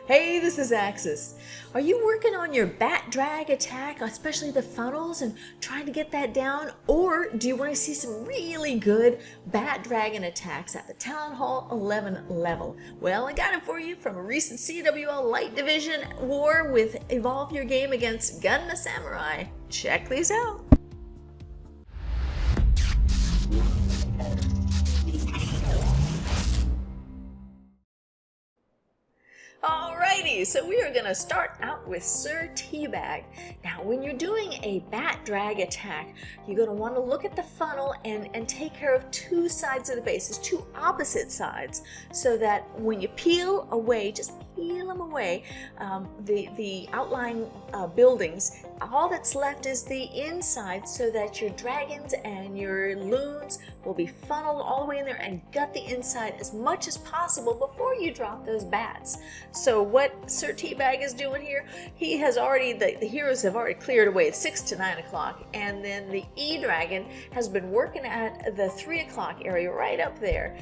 Hey, this is Axis. Are you working on your bat drag attack, especially the funnels, and trying to get that down? Or do you want to see some really good bat dragon attacks at the Town Hall 11 level? Well, I got it for you from a recent CWL Lite Division war with Evolve Your Game against Gunma SAMARAI. Check these out. Alrighty, so we are going to start out with Sir Teabag. Now, when you're doing a bat drag attack, you're going to want to look at the funnel and take care of two sides of the bases, two opposite sides, so that when you peel away, just peel them away, the outlying buildings, all that's left is the inside, so that your dragons and your loons will be funneled all the way in there and gut the inside as much as possible before you drop those bats. So what Sir Teabag is doing here, he has already, the heroes have already cleared away at 6 to 9 o'clock, and then the E-Dragon has been working at the 3 o'clock area right up there.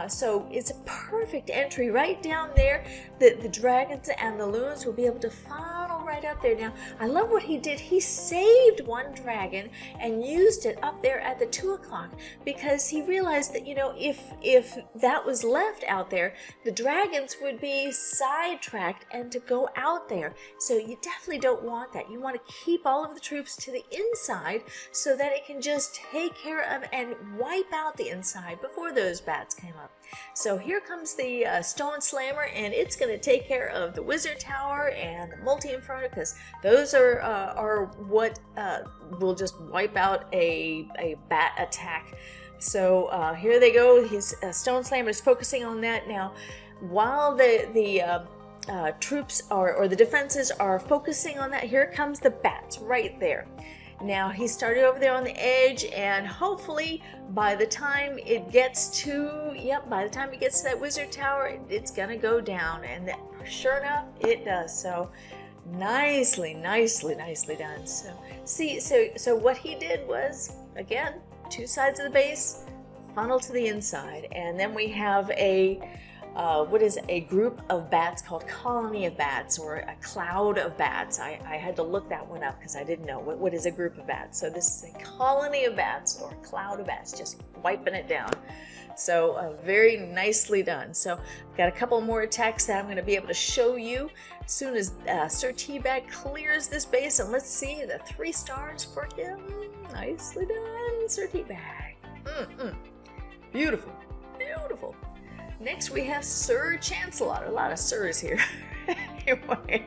So it's a perfect entry right down there. The dragons and the loons will be able to funnel right up there. Now, I love what he did. He saved one dragon and used it up there at the 2 o'clock because he realized that, you know, if that was left out there, the dragons would be sidetracked and to go out there. So you definitely don't want that. You want to keep all of the troops to the inside so that it can just take care of and wipe out the inside before those bats came up. So here comes the Stone Slammer, and it's going to take care of the Wizard Tower and the Multi-Inferno, because those are what will just wipe out a bat attack. So here they go. His Stone Slammer is focusing on that now. While the troops or the defenses are focusing on that, here comes the bats right there. Now he started over there on the edge, and hopefully by the time it gets to, that Wizard Tower, it's gonna go down, and that, sure enough, it does. So nicely done. So see, so what he did was, again, two sides of the base, funnel to the inside, and then we have a group of bats called colony of bats, or a cloud of bats. I had to look that one up because I didn't know what is a group of bats. So this is a colony of bats or a cloud of bats, just wiping it down. So very nicely done. So I've got a couple more attacks that I'm going to be able to show you as soon as Sir Teabag clears this base. And let's see the 3 stars for him. Nicely done, Sir Teabag. Beautiful, beautiful. Next we have Sir Chancelot. A lot of sirs here. Anyway,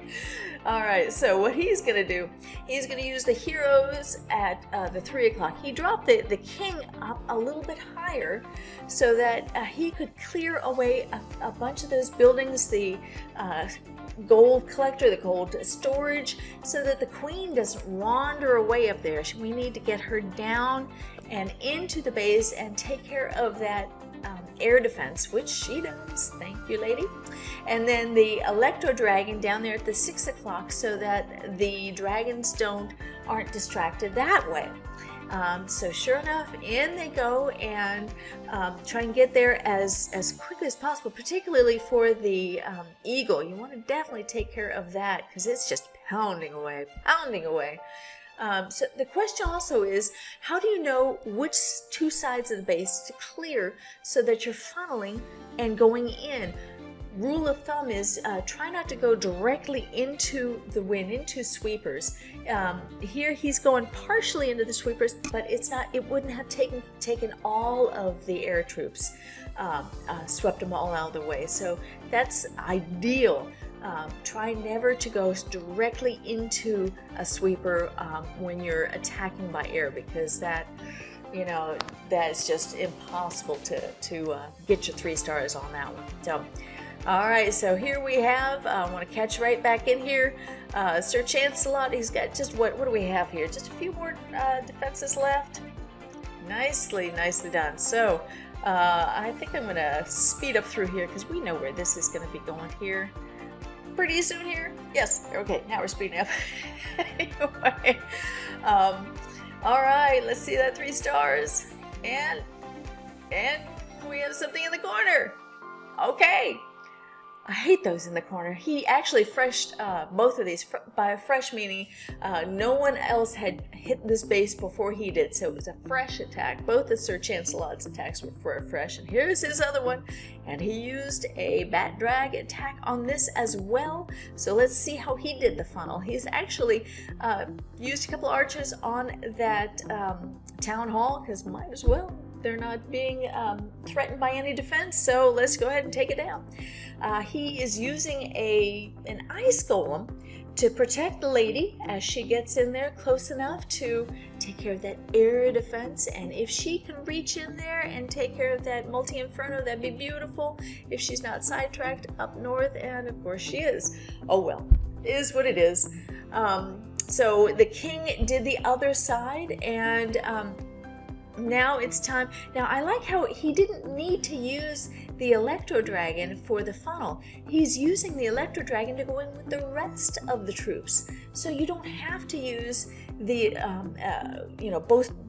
all right, so what he's going to do, he's going to use the heroes at the 3 o'clock. He dropped the king up a little bit higher so that he could clear away a bunch of those buildings, the gold collector, the gold storage, so that the queen doesn't wander away up there. We need to get her down and into the base and take care of that air defense, which she does. Thank you, lady. And then the Electro Dragon down there at the 6 o'clock so that the dragons aren't distracted that way. So sure enough, in they go, and try and get there as quickly as possible, particularly for the eagle. You want to definitely take care of that because it's just pounding away. So the question also is, how do you know which two sides of the base to clear so that you're funneling and going in? Rule of thumb is try not to go directly into the wind, into sweepers. Here he's going partially into the sweepers, but it wouldn't have taken all of the air troops, swept them all out of the way. So that's ideal. Try never to go directly into a sweeper when you're attacking by air, because that's just impossible to get your 3 stars on that one. So, all right, so here we have, I want to catch right back in here, Sir Chancelot. He's got just, what do we have here? Just a few more defenses left. Nicely done. So, I think I'm going to speed up through here because we know where this is going to be going here pretty soon here. Yes, okay, now we're speeding up. Anyway, all right, let's see that 3 stars, and we have something in the corner. Okay, I hate those in the corner. He actually freshed both of these. By fresh meaning, no one else had hit this base before he did, so it was a fresh attack. Both of Sir Chancelot's attacks were fresh, and here's his other one. And he used a bat drag attack on this as well. So let's see how he did the funnel. He's actually used a couple archers on that town hall, because might as well. They're not being threatened by any defense, so let's go ahead and take it down. He is using an ice golem to protect the lady as she gets in there close enough to take care of that air defense. And if she can reach in there and take care of that multi-inferno, that'd be beautiful. If she's not sidetracked up north, and of course she is. Oh well, it is what it is. So the king did the other side, and now it's time. Now I like how he didn't need to use the Electro Dragon for the funnel. He's using the Electro Dragon to go in with the rest of the troops. So you don't have to use the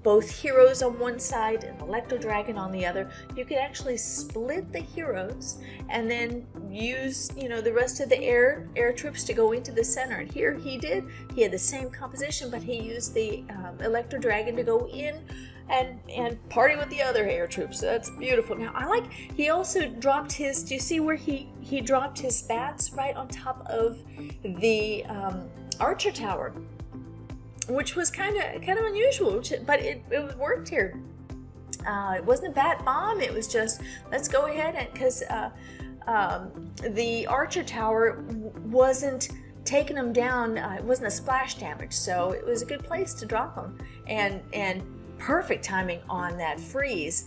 both heroes on one side and Electro Dragon on the other. You could actually split the heroes and then use the rest of the air troops to go into the center. And here he did. He had the same composition, but he used the Electro Dragon to go in and party with the other air troops. That's beautiful. Now I like, he also dropped his, do you see where he dropped his bats right on top of the archer tower, which was kind of unusual, but it worked here. It wasn't a bat bomb, it was just, let's go ahead, and because the archer tower wasn't taking them down, it wasn't a splash damage, so it was a good place to drop them. And perfect timing on that freeze,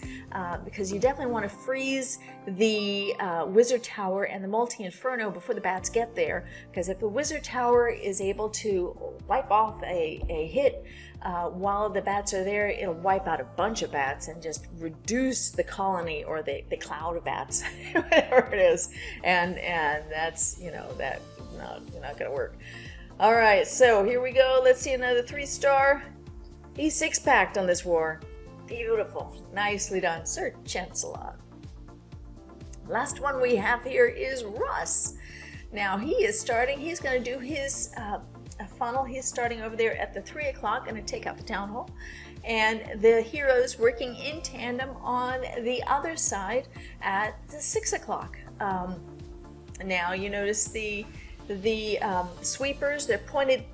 because you definitely want to freeze the wizard tower and the multi-inferno before the bats get there, because if the wizard tower is able to wipe off a hit while the bats are there, it'll wipe out a bunch of bats and just reduce the colony or the cloud of bats, whatever it is, and that's that not gonna work. All right, so here we go. Let's see another 3-star. He's 6-packed on this war. Beautiful. Nicely done, Sir Chancelot. Last one we have here is Russ. Now he is starting, he's going to do his funnel. He's starting over there at the 3 o'clock, going to take out the town hall. And the heroes working in tandem on the other side at the 6 o'clock. Now you notice the sweepers, they're pointed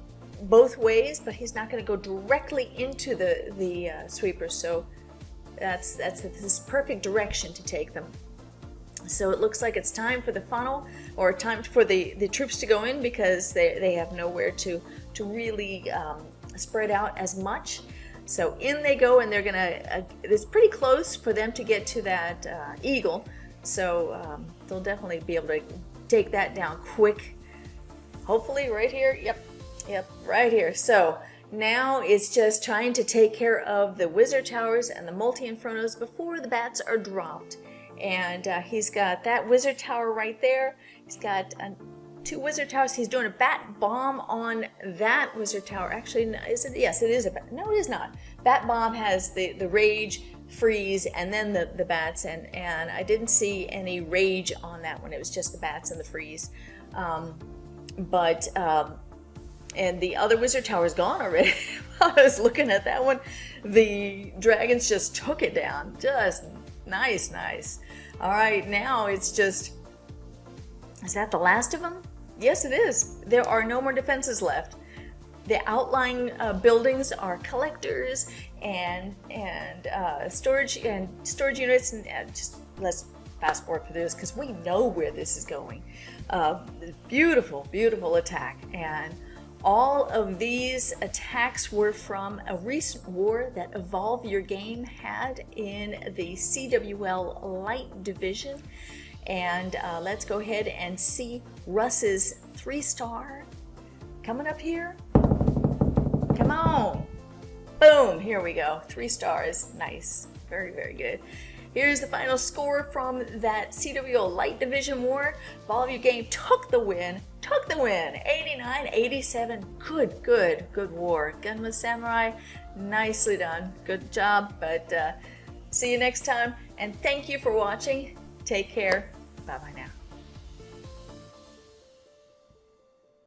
both ways, but he's not going to go directly into the sweepers, so that's this perfect direction to take them. So it looks like it's time for the funnel, or time for the troops to go in, because they have nowhere to really spread out as much. So in they go, and they're gonna it's pretty close for them to get to that eagle, so they'll definitely be able to take that down quick, hopefully right here. Yep, right here. So now it's just trying to take care of the wizard towers and the multi-infernos before the bats are dropped. And he's got that wizard tower right there. He's got 2 wizard towers. He's doing a bat bomb on that wizard tower. Actually, is it? Yes, it is a bat. No, it is not. Bat bomb has the rage, freeze, and then the bats. And I didn't see any rage on that one. It was just the bats and the freeze. And the other wizard tower is gone already. I was looking at that one. The dragons just took it down. Just nice. All right, now it's just, is that the last of them? Yes, it is. There are no more defenses left. The outlying buildings are collectors and storage units. And just let's fast forward for this, because we know where this is going. Beautiful attack. And all of these attacks were from a recent war that Evolve Your Game had in the CWL Lite Division. And let's go ahead and see Russ's 3-star coming up here. Come on. Boom, here we go. 3 stars. Nice. Very good. Here's the final score from that CWL Lite Division war. Evolve Your Game took the win. 89-87. Good war. Gunma SAMARAI, nicely done. Good job. But see you next time. And thank you for watching. Take care. Bye-bye now.